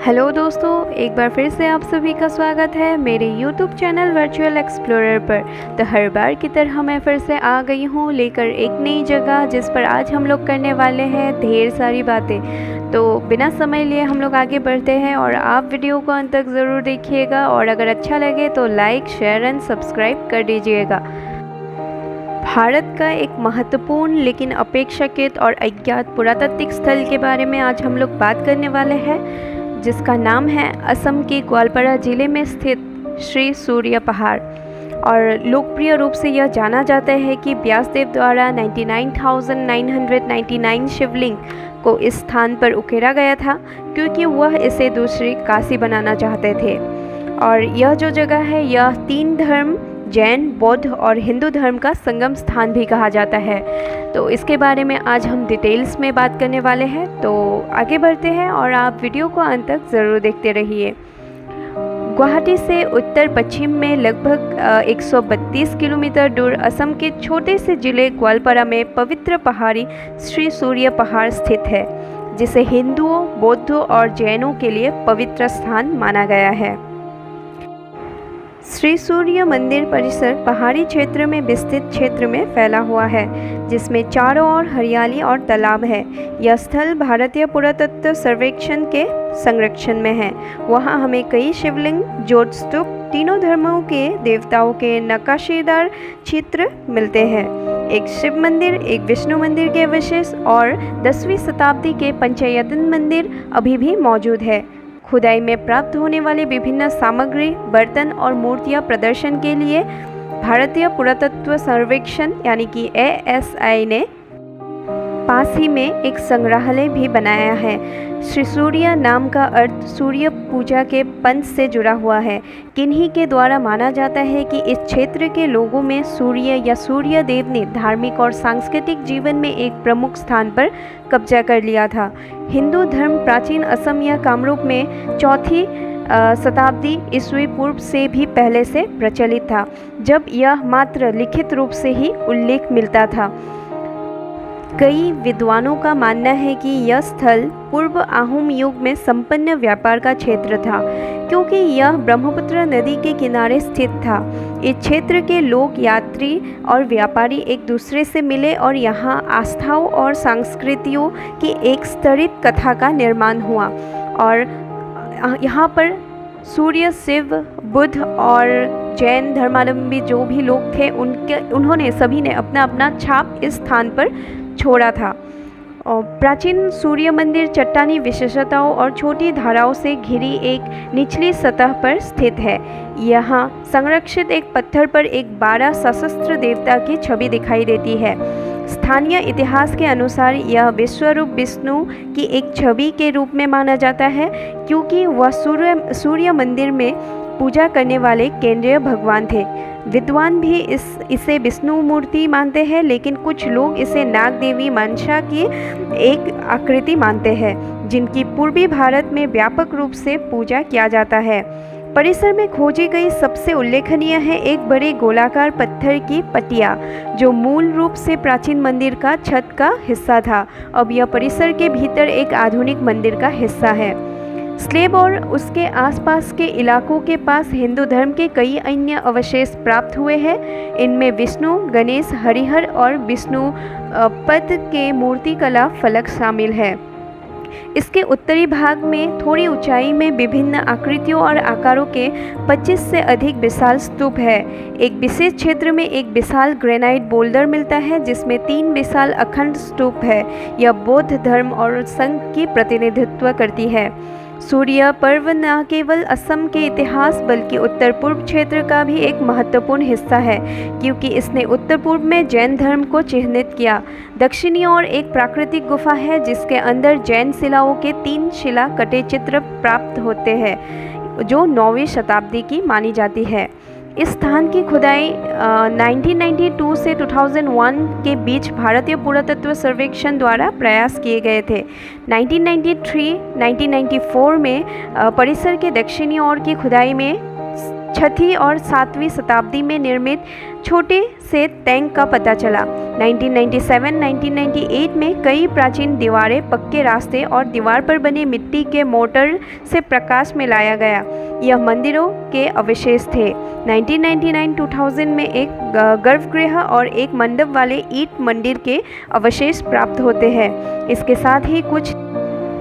Hello दोस्तों, एक बार फिर से आप सभी का स्वागत है मेरे YouTube चैनल वर्चुअल एक्सप्लोरर पर। तो हर बार की तरह मैं फिर से आ गई हूँ लेकर एक नई जगह, जिस पर आज हम लोग करने वाले हैं ढेर सारी बातें। तो बिना समय लिए हम लोग आगे बढ़ते हैं और आप वीडियो को अंत तक ज़रूर देखिएगा और अगर अच्छा लगे तो लाइक, शेयर एंड सब्सक्राइब कर दीजिएगा। भारत का एक महत्वपूर्ण लेकिन अपेक्षाकृत और अज्ञात पुरातात्विक स्थल के बारे में आज हम लोग बात करने वाले हैं, जिसका नाम है असम के ग्वालपारा जिले में स्थित श्री सूर्य पहाड़। और लोकप्रिय रूप से यह जाना जाता है कि व्यासदेव द्वारा 99,999 शिवलिंग को इस स्थान पर उकेरा गया था, क्योंकि वह इसे दूसरी काशी बनाना चाहते थे। और यह जो जगह है, यह तीन धर्म जैन, बौद्ध और हिंदू धर्म का संगम स्थान भी कहा जाता है। तो इसके बारे में आज हम डिटेल्स में बात करने वाले हैं। तो आगे बढ़ते हैं और आप वीडियो को अंत तक ज़रूर देखते रहिए। गुवाहाटी से उत्तर पश्चिम में लगभग 132 किलोमीटर दूर असम के छोटे से जिले ग्वालपारा में पवित्र पहाड़ी श्री सूर्य पहाड़ स्थित है, जिसे हिंदुओं, बौद्धों और जैनों के लिए पवित्र स्थान माना गया है। श्री सूर्य मंदिर परिसर पहाड़ी क्षेत्र में विस्तृत क्षेत्र में फैला हुआ है, जिसमें चारों ओर हरियाली और तालाब है। यह स्थल भारतीय पुरातत्व सर्वेक्षण के संरक्षण में है। वहाँ हमें कई शिवलिंग, ज्योतिस्तूप, तीनों धर्मों के देवताओं के नक्काशीदार चित्र मिलते हैं। एक शिव मंदिर, एक विष्णु मंदिर के अवशेष और 10वीं शताब्दी के पंचयतन मंदिर अभी भी मौजूद है। खुदाई में प्राप्त होने वाली विभिन्न सामग्री, बर्तन और मूर्तियां प्रदर्शन के लिए भारतीय पुरातत्व सर्वेक्षण यानी कि ASI ने पास ही में एक संग्रहालय भी बनाया है। श्री सूर्य नाम का अर्थ सूर्य पूजा के पंथ से जुड़ा हुआ है। किन्हीं के द्वारा माना जाता है कि इस क्षेत्र के लोगों में सूर्य या सूर्य देव ने धार्मिक और सांस्कृतिक जीवन में एक प्रमुख स्थान पर कब्जा कर लिया था। हिंदू धर्म प्राचीन असम या कामरूप में 4वीं शताब्दी ईस्वी पूर्व से भी पहले से प्रचलित था, जब यह मात्र लिखित रूप से ही उल्लेख मिलता था। कई विद्वानों का मानना है कि यह स्थल पूर्व आहूम युग में संपन्न व्यापार का क्षेत्र था, क्योंकि यह ब्रह्मपुत्र नदी के किनारे स्थित था। इस क्षेत्र के लोग, यात्री और व्यापारी एक दूसरे से मिले और यहाँ आस्थाओं और संस्कृतियों की एक स्तरित कथा का निर्माण हुआ। और यहाँ पर सूर्य, शिव, बुद्ध और जैन धर्मावलंबी जो भी लोग थे उन्होंने सभी ने अपना अपना छाप इस स्थान पर छोड़ा था। और प्राचीन सूर्य मंदिर चट्टानी विशेषताओं और छोटी धाराओं से घिरी एक निचली सतह पर स्थित है। यहाँ संरक्षित एक पत्थर पर एक 12 सशस्त्र देवता की छवि दिखाई देती है। स्थानीय इतिहास के अनुसार यह विश्वरूप विष्णु की एक छवि के रूप में माना जाता है, क्योंकि वह सूर्य मंदिर में पूजा करने वाले केंद्रीय भगवान थे। विद्वान भी इसे विष्णु मूर्ति मानते हैं, लेकिन कुछ लोग इसे नाग देवी मनसा की एक आकृति मानते हैं, जिनकी पूर्वी भारत में व्यापक रूप से पूजा किया जाता है। परिसर में खोजी गई सबसे उल्लेखनीय है एक बड़े गोलाकार पत्थर की पटिया, जो मूल रूप से प्राचीन मंदिर का छत का हिस्सा था। अब यह परिसर के भीतर एक आधुनिक मंदिर का हिस्सा है। स्लेब और उसके आसपास के इलाकों के पास हिंदू धर्म के कई अन्य अवशेष प्राप्त हुए हैं। इनमें विष्णु, गणेश, हरिहर और विष्णु पद के मूर्तिकला फलक शामिल है। इसके उत्तरी भाग में थोड़ी ऊंचाई में विभिन्न आकृतियों और आकारों के 25 से अधिक विशाल स्तूप है। एक विशेष क्षेत्र में एक विशाल ग्रेनाइट बोल्डर मिलता है, जिसमें 3 विशाल अखंड स्तूप है। यह बौद्ध धर्म और संघ की प्रतिनिधित्व करती है। सूर्य पर्व न केवल असम के इतिहास बल्कि उत्तर पूर्व क्षेत्र का भी एक महत्वपूर्ण हिस्सा है, क्योंकि इसने उत्तर पूर्व में जैन धर्म को चिह्नित किया। दक्षिणी ओर एक प्राकृतिक गुफा है, जिसके अंदर जैन शिलाओं के 3 शिला कटे चित्र प्राप्त होते हैं, जो 9वीं शताब्दी की मानी जाती है। इस स्थान की खुदाई 1992 से 2001 के बीच भारतीय पुरातत्व सर्वेक्षण द्वारा प्रयास किए गए थे। 1993-1994 में परिसर के दक्षिणी ओर की खुदाई में 6वीं और 7वीं शताब्दी में निर्मित छोटे से टैंक का पता चला। 1997-1998 में कई प्राचीन दीवारें, पक्के रास्ते और दीवार पर बने मिट्टी के मोर्टार से प्रकाश में लाया गया। यह मंदिरों के अवशेष थे। 1999-2000 में एक गर्भगृह और एक मंडप वाले ईंट मंदिर के अवशेष प्राप्त होते हैं। इसके साथ ही कुछ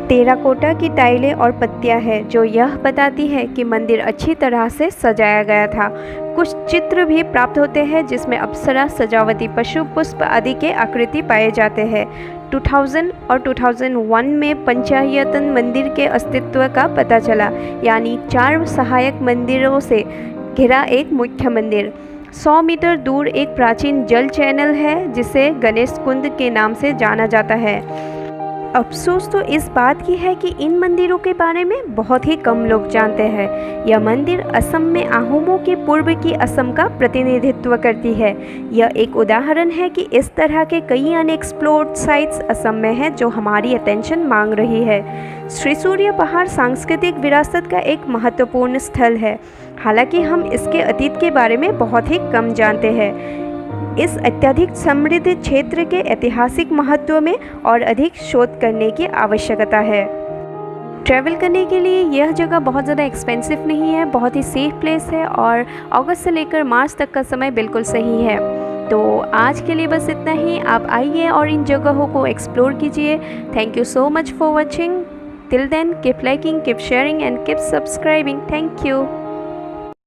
टेराकोटा की टाइलें और पत्तियां हैं जो यह बताती है कि मंदिर अच्छी तरह से सजाया गया था। कुछ चित्र भी प्राप्त होते हैं जिसमें अप्सरा, सजावटी पशु, पुष्प आदि के आकृति पाए जाते हैं। 2000 और 2001 में पंचायतन मंदिर के अस्तित्व का पता चला, यानी 4 सहायक मंदिरों से घिरा एक मुख्य मंदिर। 100 मीटर दूर एक प्राचीन जल चैनल है जिसे गणेश कुंड के नाम से जाना जाता है। अफसोस तो इस बात की है कि इन मंदिरों के बारे में बहुत ही कम लोग जानते हैं। यह मंदिर असम में आहूमों के पूर्व की असम का प्रतिनिधित्व करती है। यह एक उदाहरण है कि इस तरह के कई अनएक्सप्लोर्ड साइट्स असम में हैं जो हमारी अटेंशन मांग रही है। श्री सूर्य पहाड़ सांस्कृतिक विरासत का एक महत्वपूर्ण स्थल है, हालांकि हम इसके अतीत के बारे में बहुत ही कम जानते हैं। इस अत्यधिक समृद्ध क्षेत्र के ऐतिहासिक महत्व में और अधिक शोध करने की आवश्यकता है। ट्रैवल करने के लिए यह जगह बहुत ज़्यादा एक्सपेंसिव नहीं है, बहुत ही सेफ प्लेस है और अगस्त से लेकर मार्च तक का समय बिल्कुल सही है। तो आज के लिए बस इतना ही। आप आइए और इन जगहों को एक्सप्लोर कीजिए। Thank you so much for watching. Till then keep liking, keep sharing and keep subscribing. Thank you.